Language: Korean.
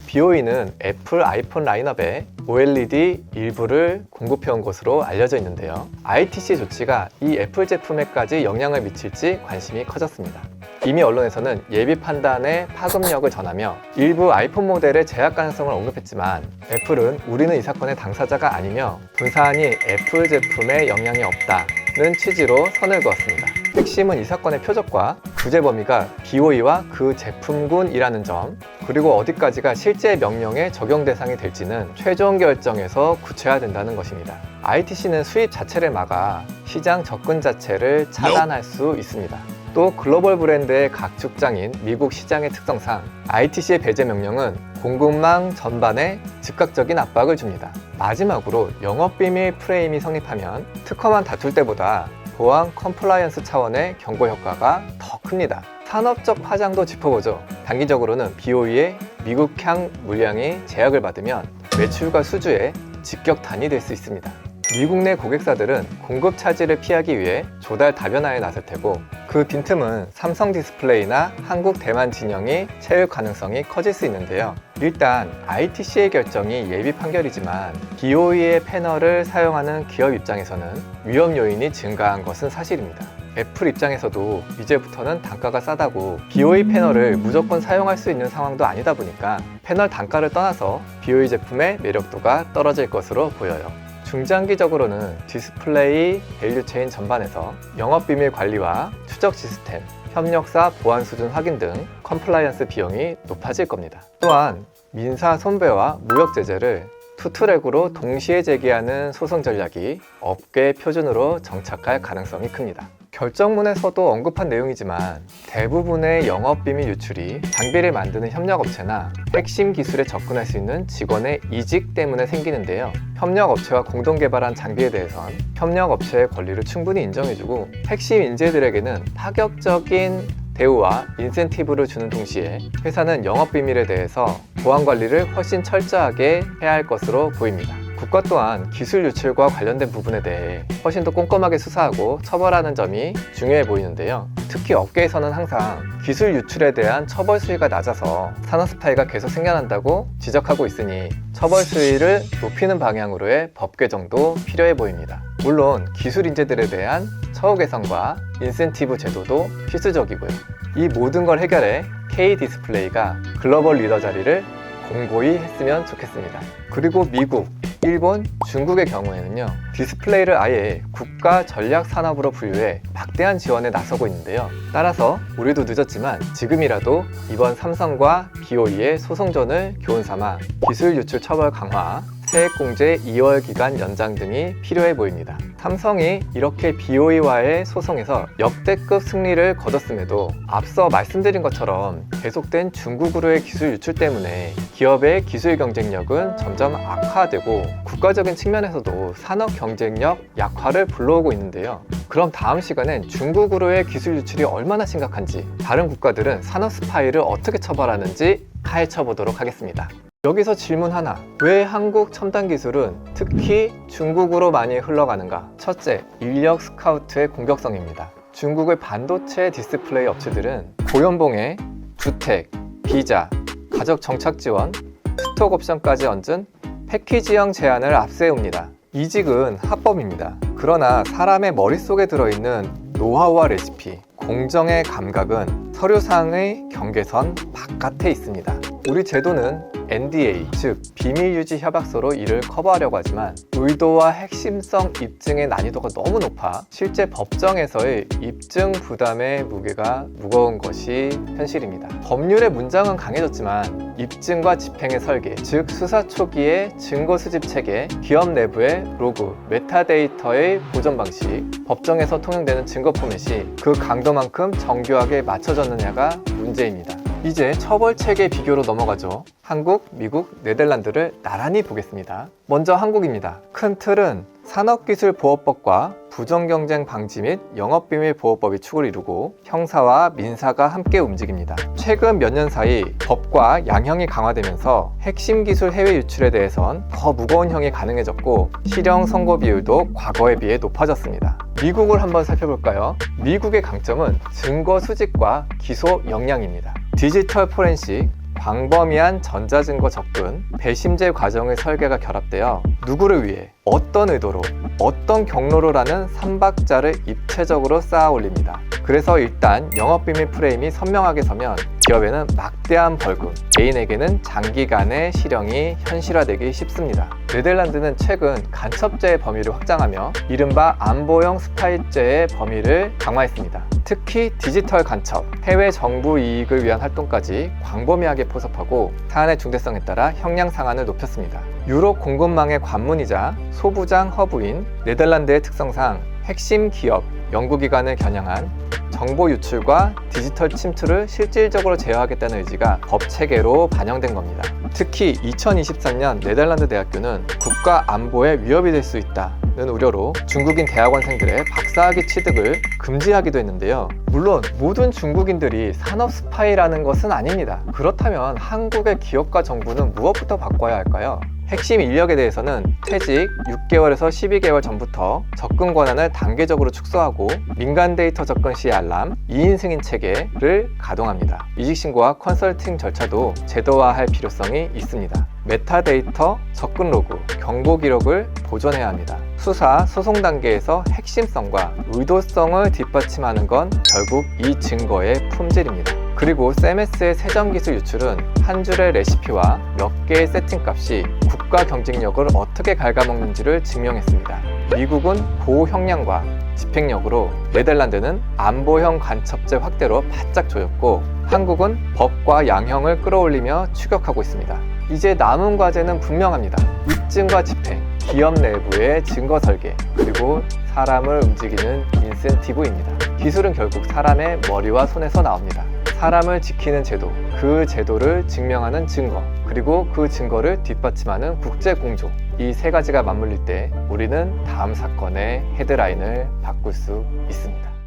BOE는 애플 아이폰 라인업에 OLED 일부를 공급해온 것으로 알려져 있는데요. ITC의 조치가 이 애플 제품에까지 영향을 미칠지 관심이 커졌습니다. 이미 언론에서는 예비 판단의 파급력을 전하며 일부 아이폰 모델의 제약 가능성을 언급했지만 애플은 우리는 이 사건의 당사자가 아니며 분사안이 애플 제품에 영향이 없다는 취지로 선을 그었습니다. 핵심은 이 사건의 표적과 구제 범위가 BOE와 그 제품군이라는 점, 그리고 어디까지가 실제 명령의 적용 대상이 될지는 최종 결정에서 구체화된다는 것입니다. ITC는 수입 자체를 막아 시장 접근 자체를 차단할 수 있습니다. 또 글로벌 브랜드의 각축장인 미국 시장의 특성상 ITC의 배제 명령은 공급망 전반에 즉각적인 압박을 줍니다. 마지막으로 영업비밀 프레임이 성립하면 특허만 다툴 때보다 보안 컴플라이언스 차원의 경고 효과가 더 큽니다. 산업적 파장도 짚어보죠. 단기적으로는 BOE의 미국향 물량이 제약을 받으면 매출과 수주에 직격탄이 될 수 있습니다. 미국 내 고객사들은 공급 차질을 피하기 위해 조달 다변화에 나설 테고 그 빈틈은 삼성 디스플레이나 한국 대만 진영이 채울 가능성이 커질 수 있는데요. 일단 ITC의 결정이 예비 판결이지만 BOE의 패널을 사용하는 기업 입장에서는 위험 요인이 증가한 것은 사실입니다. 애플 입장에서도 이제부터는 단가가 싸다고 BOE 패널을 무조건 사용할 수 있는 상황도 아니다 보니까 패널 단가를 떠나서 BOE 제품의 매력도가 떨어질 것으로 보여요. 중장기적으로는 디스플레이 밸류체인 전반에서 영업비밀 관리와 추적 시스템, 협력사 보안 수준 확인 등 컴플라이언스 비용이 높아질 겁니다. 또한 민사 손배와 무역 제재를 투트랙으로 동시에 제기하는 소송 전략이 업계 표준으로 정착할 가능성이 큽니다. 결정문에서도 언급한 내용이지만 대부분의 영업비밀 유출이 장비를 만드는 협력업체나 핵심 기술에 접근할 수 있는 직원의 이직 때문에 생기는데요. 협력업체와 공동 개발한 장비에 대해선 협력업체의 권리를 충분히 인정해주고 핵심 인재들에게는 파격적인 대우와 인센티브를 주는 동시에 회사는 영업비밀에 대해서 보안관리를 훨씬 철저하게 해야 할 것으로 보입니다. 국가 또한 기술 유출과 관련된 부분에 대해 훨씬 더 꼼꼼하게 수사하고 처벌하는 점이 중요해 보이는데요. 특히 업계에서는 항상 기술 유출에 대한 처벌 수위가 낮아서 산업 스파이가 계속 생겨난다고 지적하고 있으니 처벌 수위를 높이는 방향으로의 법 개정도 필요해 보입니다. 물론 기술 인재들에 대한 처우 개선과 인센티브 제도도 필수적이고요. 이 모든 걸 해결해 K디스플레이가 글로벌 리더 자리를 공고히 했으면 좋겠습니다. 그리고 미국, 일본, 중국의 경우에는요, 디스플레이를 아예 국가 전략 산업으로 분류해 막대한 지원에 나서고 있는데요. 따라서 우리도 늦었지만 지금이라도 이번 삼성과 BOE의 소송전을 교훈 삼아 기술 유출 처벌 강화, 세액공제 2월 기간 연장 등이 필요해 보입니다. 삼성이 이렇게 BOE와의 소송에서 역대급 승리를 거뒀음에도 앞서 말씀드린 것처럼 계속된 중국으로의 기술 유출 때문에 기업의 기술 경쟁력은 점점 악화되고 국가적인 측면에서도 산업 경쟁력 약화를 불러오고 있는데요. 그럼 다음 시간엔 중국으로의 기술 유출이 얼마나 심각한지, 다른 국가들은 산업 스파이를 어떻게 처벌하는지 파헤쳐 보도록 하겠습니다. 여기서 질문 하나. 왜 한국 첨단 기술은 특히 중국으로 많이 흘러가는가? 첫째, 인력 스카우트의 공격성입니다. 중국의 반도체 디스플레이 업체들은 고연봉에 주택, 비자, 가족 정착 지원, 스톡 옵션까지 얹은 패키지형 제안을 앞세웁니다. 이직은 합법입니다. 그러나 사람의 머릿속에 들어있는 노하우와 레시피, 공정의 감각은 서류상의 경계선 바깥에 있습니다. 우리 제도는 NDA, 즉 비밀유지 협약서로 이를 커버하려고 하지만 의도와 핵심성 입증의 난이도가 너무 높아 실제 법정에서의 입증 부담의 무게가 무거운 것이 현실입니다. 법률의 문장은 강해졌지만 입증과 집행의 설계, 즉 수사 초기의 증거 수집 체계, 기업 내부의 로그, 메타데이터의 보존 방식, 법정에서 통용되는 증거 포맷이 그 강도만큼 정교하게 맞춰졌느냐가 문제입니다. 이제 처벌 체계 비교로 넘어가죠. 한국, 미국, 네덜란드를 나란히 보겠습니다. 먼저 한국입니다. 큰 틀은 산업기술보호법과 부정경쟁 방지 및 영업비밀보호법이 축을 이루고 형사와 민사가 함께 움직입니다. 최근 몇 년 사이 법과 양형이 강화되면서 핵심 기술 해외 유출에 대해선 더 무거운 형이 가능해졌고 실형 선고 비율도 과거에 비해 높아졌습니다. 미국을 한번 살펴볼까요? 미국의 강점은 증거 수집과 기소 역량입니다. 디지털 포렌식, 광범위한 전자증거 접근, 배심제 과정의 설계가 결합되어 누구를 위해 어떤 의도로 어떤 경로로라는 3박자를 입체적으로 쌓아 올립니다. 그래서 일단 영업비밀 프레임이 선명하게 서면 기업에는 막대한 벌금, 개인에게는 장기간의 실형이 현실화되기 쉽습니다. 네덜란드는 최근 간첩죄의 범위를 확장하며 이른바 안보형 스파이죄의 범위를 강화했습니다. 특히 디지털 간첩, 해외 정부 이익을 위한 활동까지 광범위하게 포섭하고 사안의 중대성에 따라 형량 상한을 높였습니다. 유럽 공급망의 관문이자 소부장 허브인 네덜란드의 특성상 핵심 기업, 연구기관을 겨냥한 정보 유출과 디지털 침투를 실질적으로 제어하겠다는 의지가 법 체계로 반영된 겁니다. 특히 2023년 네덜란드 대학교는 국가 안보에 위협이 될 수 있다는 우려로 중국인 대학원생들의 박사학위 취득을 금지하기도 했는데요. 물론 모든 중국인들이 산업 스파이라는 것은 아닙니다. 그렇다면 한국의 기업과 정부는 무엇부터 바꿔야 할까요? 핵심 인력에 대해서는 퇴직 6개월에서 12개월 전부터 접근 권한을 단계적으로 축소하고 민간 데이터 접근 시 알람, 2인 승인 체계를 가동합니다. 이직 신고와 컨설팅 절차도 제도화할 필요성이 있습니다. 메타데이터, 접근 로그, 경보 기록을 보존해야 합니다. 수사, 소송 단계에서 핵심성과 의도성을 뒷받침하는 건 결국 이 증거의 품질입니다. 그리고 CMS의 세정기술 유출은 한 줄의 레시피와 몇 개의 세팅값이 국가 경쟁력을 어떻게 갉아먹는지를 증명했습니다. 미국은 고형량과 집행력으로 네덜란드는 안보형 간첩죄 확대로 바짝 조였고 한국은 법과 양형을 끌어올리며 추격하고 있습니다. 이제 남은 과제는 분명합니다. 입증과 집행, 기업 내부의 증거 설계, 그리고 사람을 움직이는 인센티브입니다. 기술은 결국 사람의 머리와 손에서 나옵니다. 사람을 지키는 제도, 그 제도를 증명하는 증거, 그리고 그 증거를 뒷받침하는 국제 공조. 이 세 가지가 맞물릴 때 우리는 다음 사건의 헤드라인을 바꿀 수 있습니다.